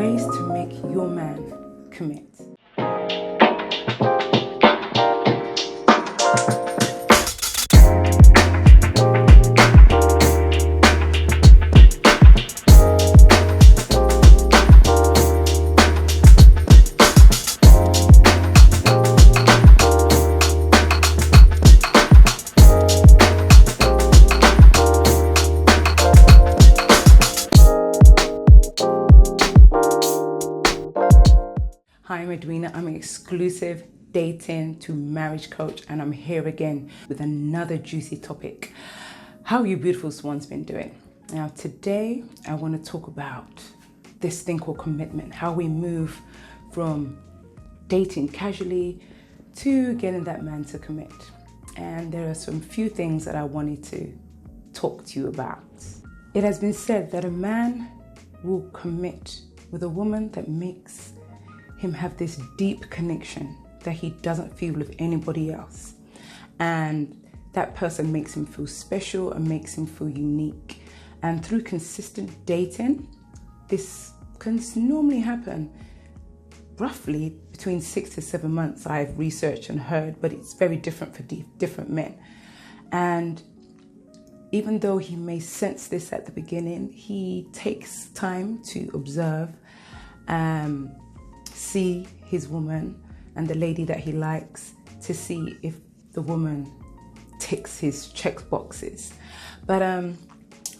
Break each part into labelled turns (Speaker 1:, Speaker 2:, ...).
Speaker 1: Ways to make your man commit. Hi, I'm Edwina. I'm an exclusive dating to marriage coach, and I'm here again with another juicy topic. How you beautiful swans been doing? Now today I want to talk about this thing called commitment, how we move from dating casually to getting that man to commit. And there are some few things that I wanted to talk to you about. It has been said that a man will commit with a woman that makes him have this deep connection that he doesn't feel with anybody else. And that person makes him feel special and makes him feel unique. And through consistent dating, this can normally happen roughly between 6 to 7 months, I've researched and heard, but it's very different for different men. And even though he may sense this at the beginning, he takes time to observe, see his woman and the lady that he likes, to see if the woman ticks his check boxes. But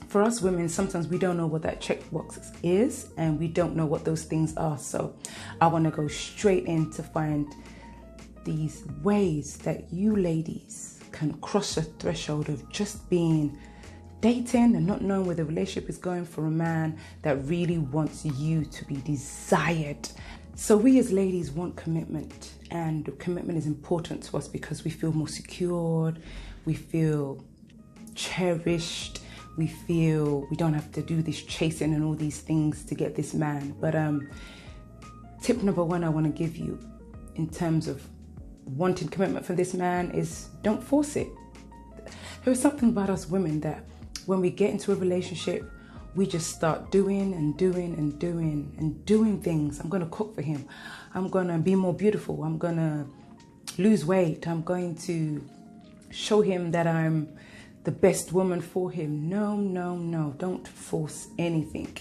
Speaker 1: for us women, sometimes we don't know what that check box is, and we don't know what those things are. So I want to go straight in to find these ways that you ladies can cross the threshold of just being dating and not knowing where the relationship is going for a man that really wants you to be desired. So we as ladies want commitment, and commitment is important to us because we feel more secured, we feel cherished, we feel we don't have to do this chasing and all these things to get this man. But tip number one I want to give you in terms of wanting commitment from this man is don't force it. There is something about us women that when we get into a relationship, we just start doing things. I'm going to cook for him. I'm going to be more beautiful. I'm going to lose weight. I'm going to show him that I'm the best woman for him. No. Don't force anything.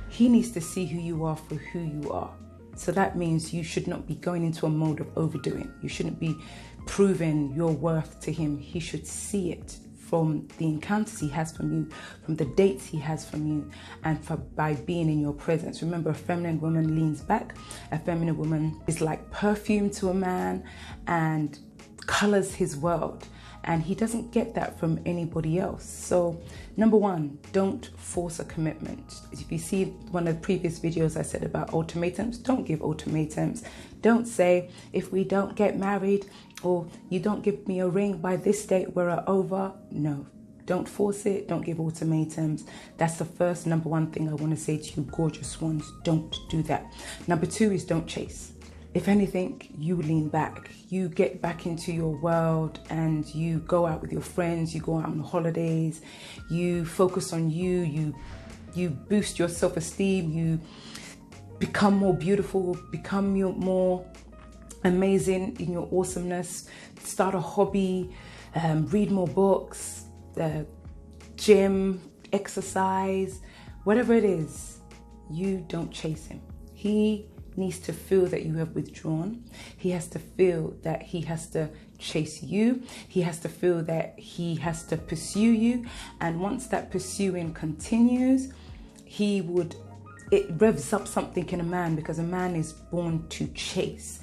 Speaker 1: He needs to see who you are for who you are. So that means you should not be going into a mode of overdoing. You shouldn't be proving your worth to him. He should see it from the encounters he has from you, from the dates he has from you, and by being in your presence. Remember, a feminine woman leans back. A feminine woman is like perfume to a man and colors his world. And he doesn't get that from anybody else. So number one, don't force a commitment. If you see one of the previous videos I said about ultimatums, don't give ultimatums. Don't say, if we don't get married or you don't give me a ring by this date, we're over. No, don't force it. Don't give ultimatums. That's the first number one thing I want to say to you gorgeous ones. Don't do that. Number two is don't chase. If anything, you lean back, you get back into your world, and you go out with your friends, you go out on holidays, you focus on you boost your self-esteem, you become more beautiful, become more amazing in your awesomeness, start a hobby, read more books, gym, exercise, whatever it is. You don't chase him. He needs to feel that you have withdrawn. He has to feel that he has to chase you. He has to feel that he has to pursue you. And once that pursuing continues, it revs up something in a man, because a man is born to chase.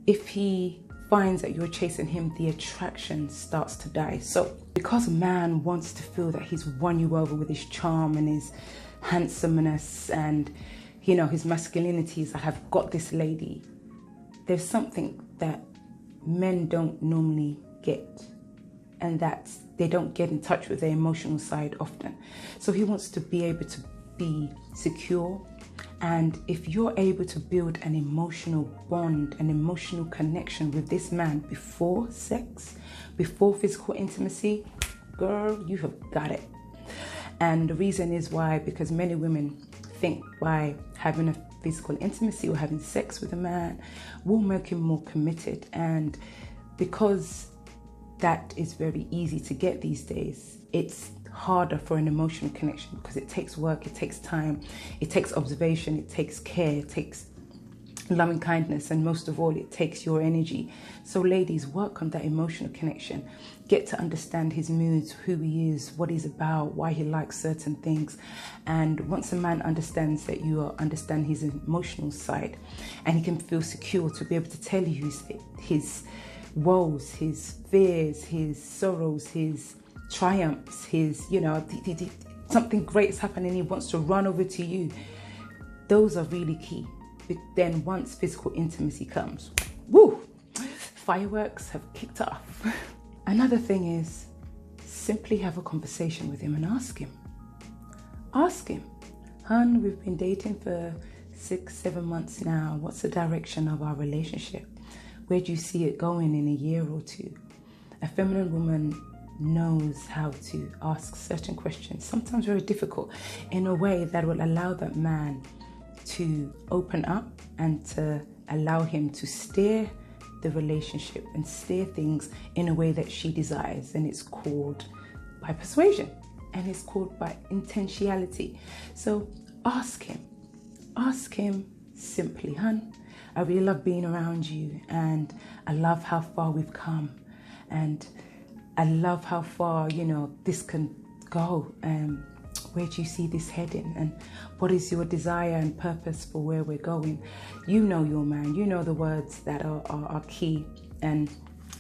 Speaker 1: If he finds that you're chasing him, the attraction starts to die. So because a man wants to feel that he's won you over with his charm and his handsomeness and his masculinity, is, I have got this lady. There's something that men don't normally get, and that's they don't get in touch with their emotional side often. So he wants to be able to be secure. And if you're able to build an emotional bond, an emotional connection with this man before sex, before physical intimacy, girl, you have got it. And the reason is why, because many women think by having a physical intimacy or having sex with a man will make him more committed. And because that is very easy to get these days, it's harder for an emotional connection because it takes work, it takes time, it takes observation, it takes care, it takes loving kindness, and most of all, it takes your energy. So ladies, work on that emotional connection. Get to understand his moods, who he is, what he's about, why he likes certain things. And once a man understands that you understand his emotional side, and he can feel secure to be able to tell you his woes, his fears, his sorrows, his triumphs, his, something great is happening, he wants to run over to you. Those are really key. But then once physical intimacy comes, woo, fireworks have kicked off. Another thing is simply have a conversation with him and ask him. Ask him, hun, we've been dating for 6-7 months now. What's the direction of our relationship? Where do you see it going in a year or two? A feminine woman knows how to ask certain questions, sometimes very difficult, in a way that will allow that man to open up and to allow him to steer the relationship and steer things in a way that she desires. And it's called by persuasion, and it's called by intentionality. So ask him simply, hun, I really love being around you, and I love how far we've come, and I love how far, this can go. Where do you see this heading, and what is your desire and purpose for where we're going? You know your man, you know the words that are key, and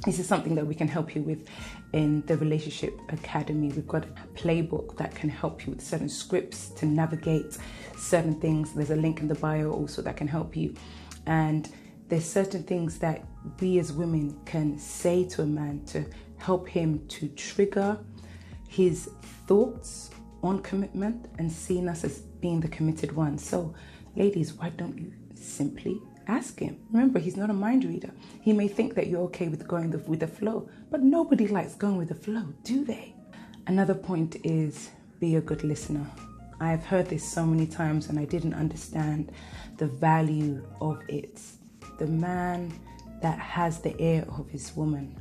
Speaker 1: this is something that we can help you with in the Relationship Academy. We've got a playbook that can help you with certain scripts to navigate certain things. There's a link in the bio also that can help you, and there's certain things that we as women can say to a man to help him to trigger his thoughts on commitment and seeing us as being the committed one. So ladies, why don't you simply ask him? Remember, he's not a mind reader. He may think that you're okay with going with the flow, but nobody likes going with the flow, do they? Another point is be a good listener. I've heard this so many times and I didn't understand the value of it. The man that has the ear of his woman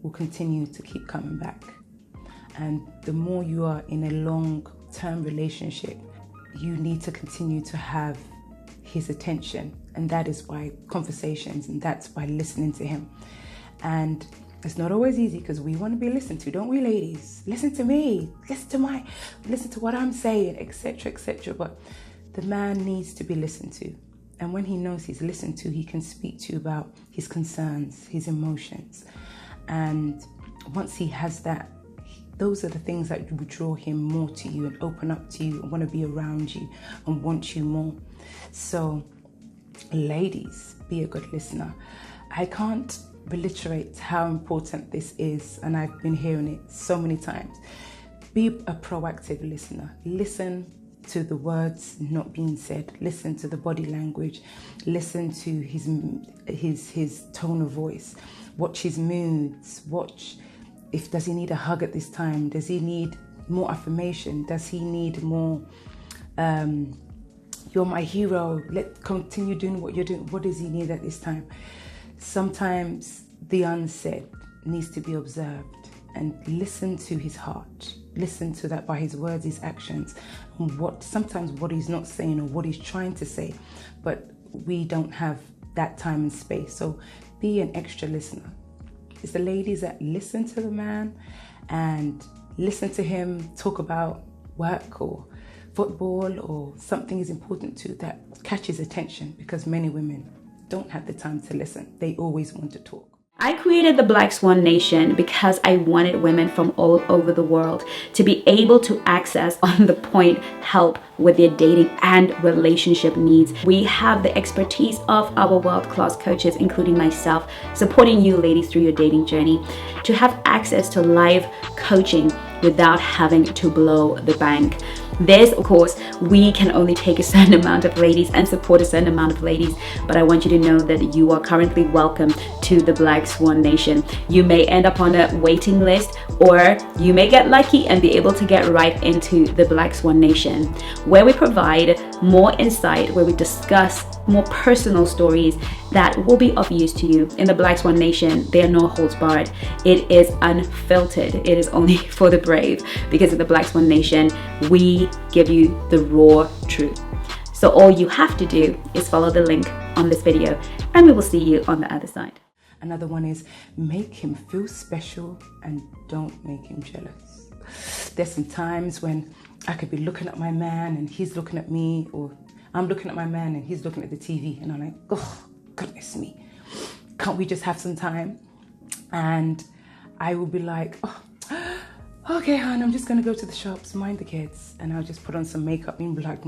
Speaker 1: will continue to keep coming back. And the more you are in a long-term relationship, you need to continue to have his attention. And that is by conversations, and that's by listening to him. And it's not always easy because we want to be listened to, don't we, ladies? Listen to me, listen to what I'm saying, etc., etc. But the man needs to be listened to. And when he knows he's listened to, he can speak to you about his concerns, his emotions. And once he has that, those are the things that will draw him more to you and open up to you and want to be around you and want you more. So, ladies, be a good listener. I can't reiterate how important this is, and I've been hearing it so many times. Be a proactive listener. Listen to the words not being said. Listen to the body language. Listen to his tone of voice. Watch his moods. Watch does he need a hug at this time? Does he need more affirmation? Does he need more, you're my hero, let's continue doing what you're doing? What does he need at this time? Sometimes the unsaid needs to be observed, and listen to his heart. Listen to that by his words, his actions, and sometimes what he's not saying or what he's trying to say, but we don't have that time and space. So be an extra listener. It's the ladies that listen to the man and listen to him talk about work or football or something is important to that catches attention, because many women don't have the time to listen. They always want to talk.
Speaker 2: I created the Black Swan Nation because I wanted women from all over the world to be able to access on the point help with their dating and relationship needs. We have the expertise of our world-class coaches, including myself, supporting you ladies through your dating journey to have access to live coaching without having to blow the bank. This, of course, we can only take a certain amount of ladies and support a certain amount of ladies, but I want you to know that you are currently welcome to the Black Swan Nation. You may end up on a waiting list, or you may get lucky and be able to get right into the Black Swan Nation, where we provide more insight, where we discuss more personal stories that will be of use to you. In the Black Swan Nation, there are no holds barred. It is unfiltered. It is only for the brave, because in the Black Swan Nation, we give you the raw truth. So all you have to do is follow the link on this video, and we will see you on the other side.
Speaker 1: Another one is make him feel special and don't make him jealous. There's some times when I could be looking at my man and he's looking at me, or I'm looking at my man and he's looking at the TV, and I'm like, oh, goodness me, can't we just have some time? And I will be like, oh, okay, hon, I'm just gonna go to the shops, mind the kids, and I'll just put on some makeup and be like,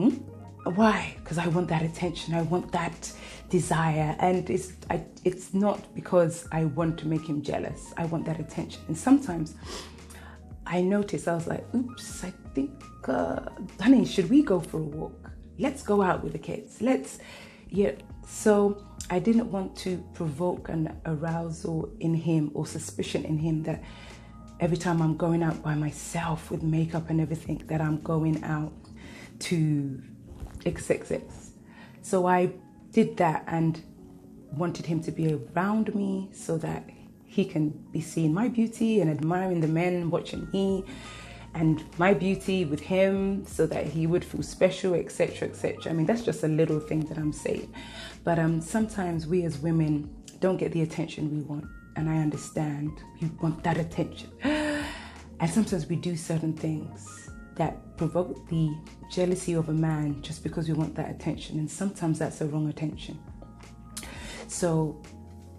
Speaker 1: why? Because I want that attention, I want that desire, and it's not because I want to make him jealous. I want that attention. And sometimes I noticed, I was like, oops, I think, honey, should we go for a walk? Let's go out with the kids. So I didn't want to provoke an arousal in him or suspicion in him that every time I'm going out by myself with makeup and everything, that I'm going out to XXX. So I did that and wanted him to be around me so that he can be seeing my beauty and admiring the men watching me, and my beauty with him, so that he would feel special, etc., etc. I mean, that's just a little thing that I'm saying. But sometimes we as women don't get the attention we want. And I understand we want that attention. And sometimes we do certain things that provoke the jealousy of a man just because we want that attention. And sometimes that's the wrong attention. So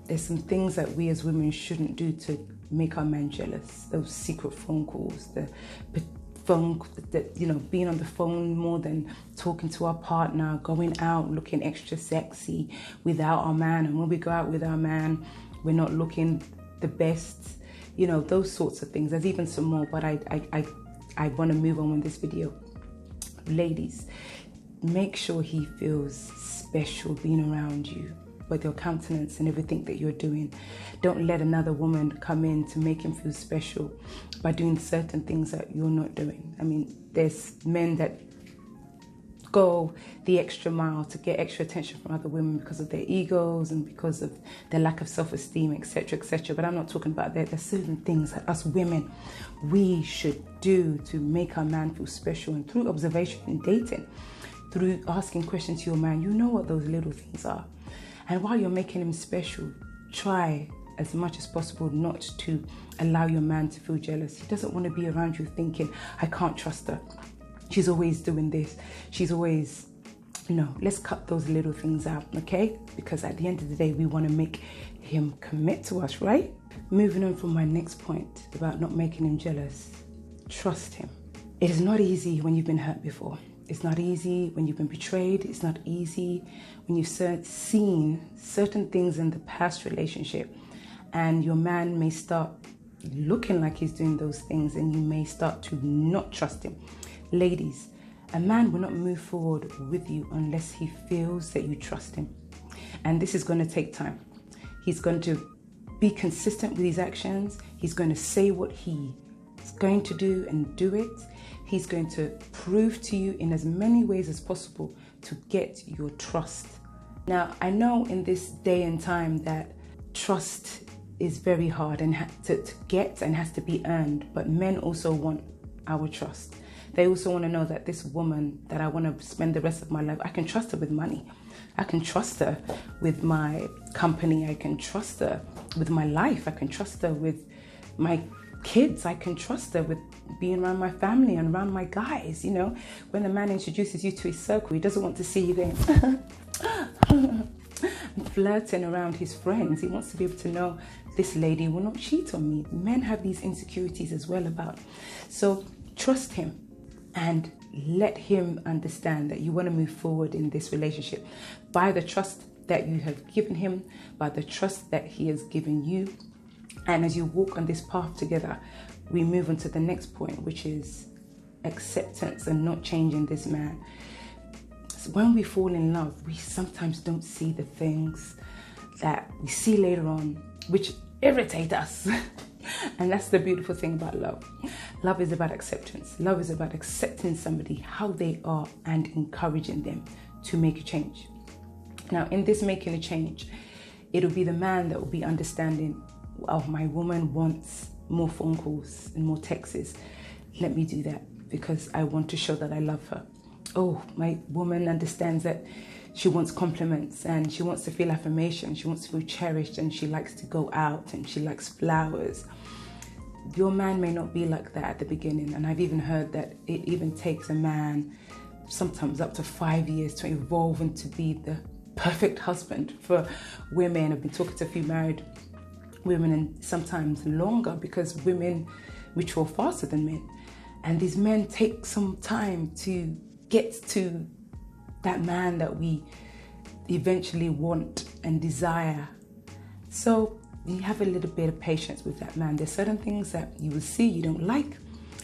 Speaker 1: there's some things that we as women shouldn't do to make our man jealous. Those secret phone calls, being on the phone more than talking to our partner, going out looking extra sexy without our man. And when we go out with our man, we're not looking the best, those sorts of things. There's even some more, but I want to move on with this video. Ladies, make sure he feels special being around you, with your countenance and everything that you're doing. Don't let another woman come in to make him feel special by doing certain things that you're not doing. I mean, there's men that go the extra mile to get extra attention from other women because of their egos and because of their lack of self-esteem, etc., etc. But I'm not talking about that. There's certain things that us women, we should do to make our man feel special. And through observation and dating, through asking questions to your man, you know what those little things are. And while you're making him special, try as much as possible not to allow your man to feel jealous. He doesn't want to be around you thinking, I can't trust her. She's always doing this. She's always, let's cut those little things out, okay? Because at the end of the day, we want to make him commit to us, right? Moving on from my next point about not making him jealous, trust him. It is not easy when you've been hurt before. It's not easy when you've been betrayed. It's not easy when you've seen certain things in the past relationship, and your man may start looking like he's doing those things, and you may start to not trust him. Ladies, a man will not move forward with you unless he feels that you trust him. And this is going to take time. He's going to be consistent with his actions. He's going to say what he is going to do and do it. He's going to prove to you in as many ways as possible to get your trust. Now, I know in this day and time that trust is very hard and to get and has to be earned, but men also want our trust. They also want to know that this woman that I want to spend the rest of my life, I can trust her with money. I can trust her with my company. I can trust her with my life. I can trust her with my kids. I can trust her with being around my family and around my guys. When a man introduces you to his circle, he doesn't want to see you going flirting around his friends. He wants to be able to know this lady will not cheat on me. Men have these insecurities as well about. So trust him and let him understand that you want to move forward in this relationship by the trust that you have given him, by the trust that he has given you. And as you walk on this path together, we move on to the next point, which is acceptance and not changing this man. So when we fall in love, we sometimes don't see the things that we see later on, which irritate us. And that's the beautiful thing about love. Love is about acceptance. Love is about accepting somebody how they are and encouraging them to make a change. Now, in this making a change, it'll be the man that will be understanding, oh, my woman wants more phone calls and more texts. Let me do that because I want to show that I love her. Oh, my woman understands that she wants compliments and she wants to feel affirmation. She wants to feel cherished and she likes to go out and she likes flowers. Your man may not be like that at the beginning. And I've even heard that it even takes a man sometimes up to 5 years to evolve and to be the perfect husband for women. I've been talking to a few married women, and sometimes longer, because women mature faster than men. And these men take some time to get to that man that we eventually want and desire. So you have a little bit of patience with that man. There's certain things that you will see you don't like.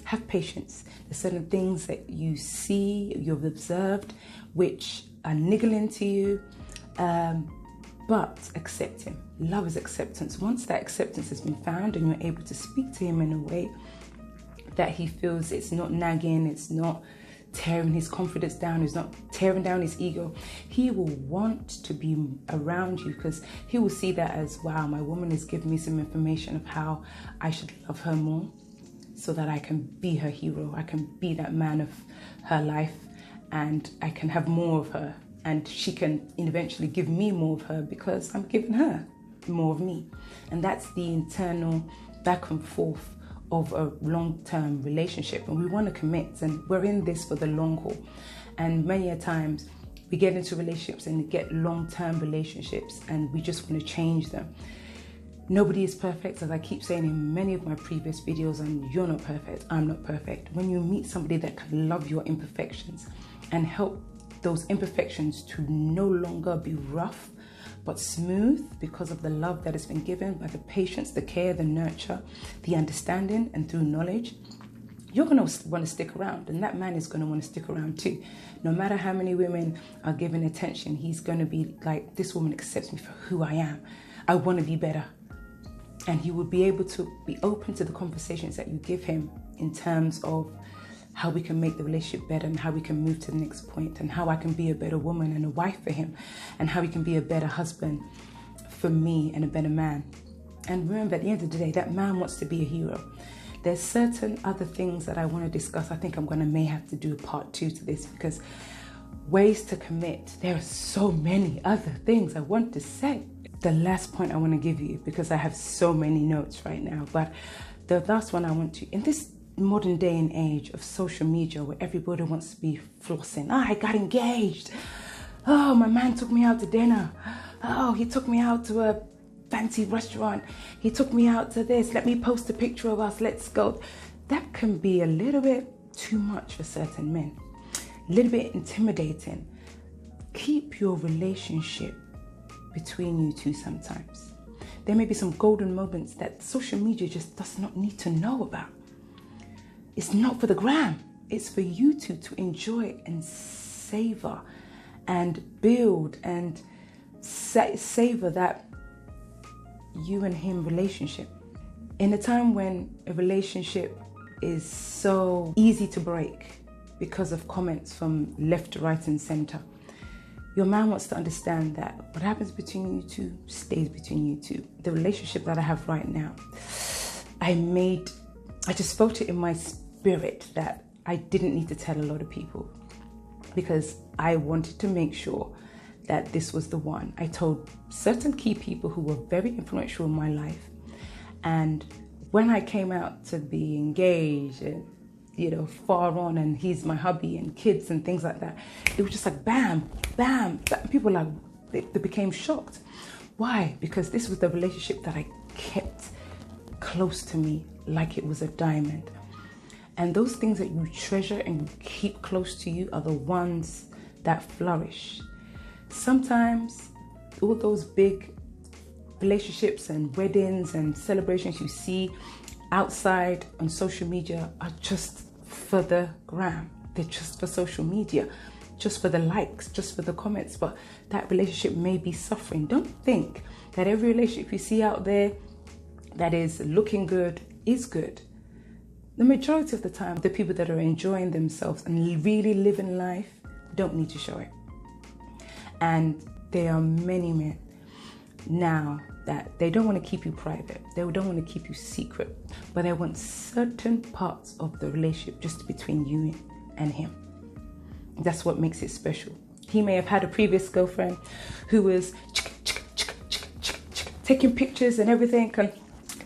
Speaker 1: Have patience. There's certain things that you see, you've observed, which are niggling to you, but accept him. Love is acceptance. Once that acceptance has been found and you're able to speak to him in a way that he feels it's not nagging, it's not tearing his confidence down, it's not tearing down his ego, he will want to be around you, because he will see that as, wow, my woman is giving me some information of how I should love her more so that I can be her hero, I can be that man of her life, and I can have more of her, and she can eventually give me more of her because I'm giving her more of me. And that's the internal back and forth of a long-term relationship, and we want to commit, and we're in this for the long haul. And many a times we get into relationships and get long-term relationships and we just want to change them. Nobody is perfect, as I keep saying in many of my previous videos, and you're not perfect, I'm not perfect. When you meet somebody that can love your imperfections and help those imperfections to no longer be rough but smooth because of the love that has been given by the patience, the care, the nurture, the understanding, and through knowledge, you're going to want to stick around, and that man is going to want to stick around too. No matter how many women are giving attention, he's going to be like, this woman accepts me for who I am. I want to be better. And he will be able to be open to the conversations that you give him in terms of how we can make the relationship better and how we can move to the next point, and how I can be a better woman and a wife for him, and how he can be a better husband for me and a better man. And remember, at the end of the day, that man wants to be a hero. There's certain other things that I want to discuss. I think may have to do a part 2 to this, because ways to commit, there are so many other things I want to say. The last point I want to give you, because I have so many notes right now, but the last one I want to, in this modern day and age of social media where everybody wants to be flossing. Oh, I got engaged. Oh, my man took me out to dinner. Oh, he took me out to a fancy restaurant. He took me out to this. Let me post a picture of us. Let's go. That can be a little bit too much for certain men. A little bit intimidating. Keep your relationship between you two sometimes. There may be some golden moments that social media just does not need to know about. It's not for the gram. It's for you two to enjoy and savor and build and savor that you and him relationship. In a time when a relationship is so easy to break because of comments from left, right, and center, your man wants to understand that what happens between you two stays between you two. The relationship that I have right now, I just felt it in my spirit that I didn't need to tell a lot of people, because I wanted to make sure that this was the one. I told certain key people who were very influential in my life, and when I came out to be engaged and far on, and he's my hubby and kids and things like that, it was just like bam, bam, bam. People they became shocked. Why? Because this was the relationship that I kept close to me like it was a diamond. And those things that you treasure and you keep close to you are the ones that flourish. Sometimes all those big relationships and weddings and celebrations you see outside on social media are just for the gram. They're just for social media. just for the likes, just for the comments, but that relationship may be suffering. Don't think that every relationship you see out there that is looking good is good. The majority of the time, the people that are enjoying themselves and really living life don't need to show it. And there are many men now that they don't want to keep you private. They don't want to keep you secret, but they want certain parts of the relationship just between you and him. That's what makes it special. He may have had a previous girlfriend who was taking pictures and everything. And,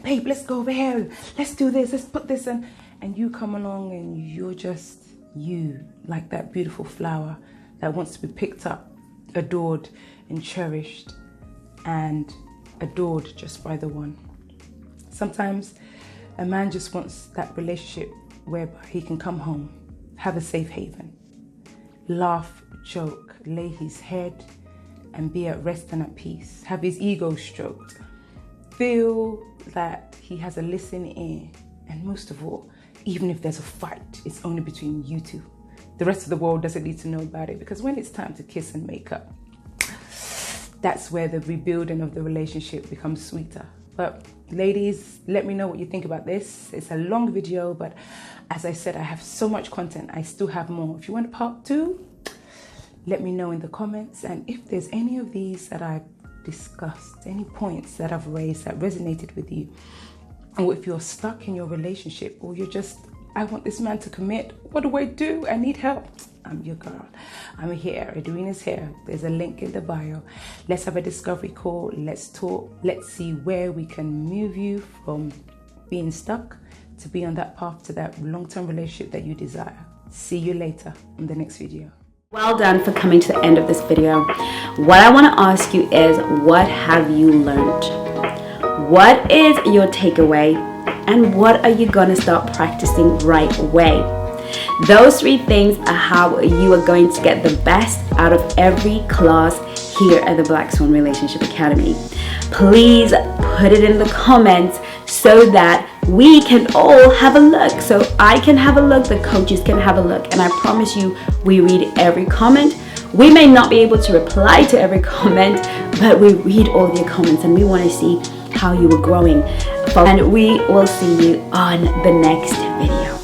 Speaker 1: babe, let's go over here. Let's do this. Let's put this in. And you come along and you're just you, like that beautiful flower that wants to be picked up, adored and cherished and adored just by the one. Sometimes a man just wants that relationship whereby he can come home, have a safe haven, laugh, joke, lay his head and be at rest and at peace, have his ego stroked, feel that he has a listening ear, and most of all, even if there's a fight, it's only between you two. The rest of the world doesn't need to know about it, because when it's time to kiss and make up, that's where the rebuilding of the relationship becomes sweeter. But ladies, let me know what you think about this. It's a long video, but as I said, I have so much content. I still have more. If you want a part 2, let me know in the comments. And if there's any of these that I've discussed, any points that I've raised that resonated with you, or if you're stuck in your relationship, or you're just, I want this man to commit, what do I do? I need help. I'm your girl. I'm here. Edwina's here. There's a link in the bio. Let's have a discovery call. Let's talk. Let's see where we can move you from being stuck to be on that path to that long-term relationship that you desire. See you later in the next video.
Speaker 2: Well done for coming to the end of this video. What I want to ask you is, what have you learned? What is your takeaway? And what are you going to start practicing right away? Those 3 things are how you are going to get the best out of every class here at the Black Swan Relationship Academy. Please put it in the comments so that we can all have a look. So I can have a look, the coaches can have a look, and I promise you, we read every comment. We may not be able to reply to every comment, but we read all your comments and we want to see how you are growing. And we will see you on the next video.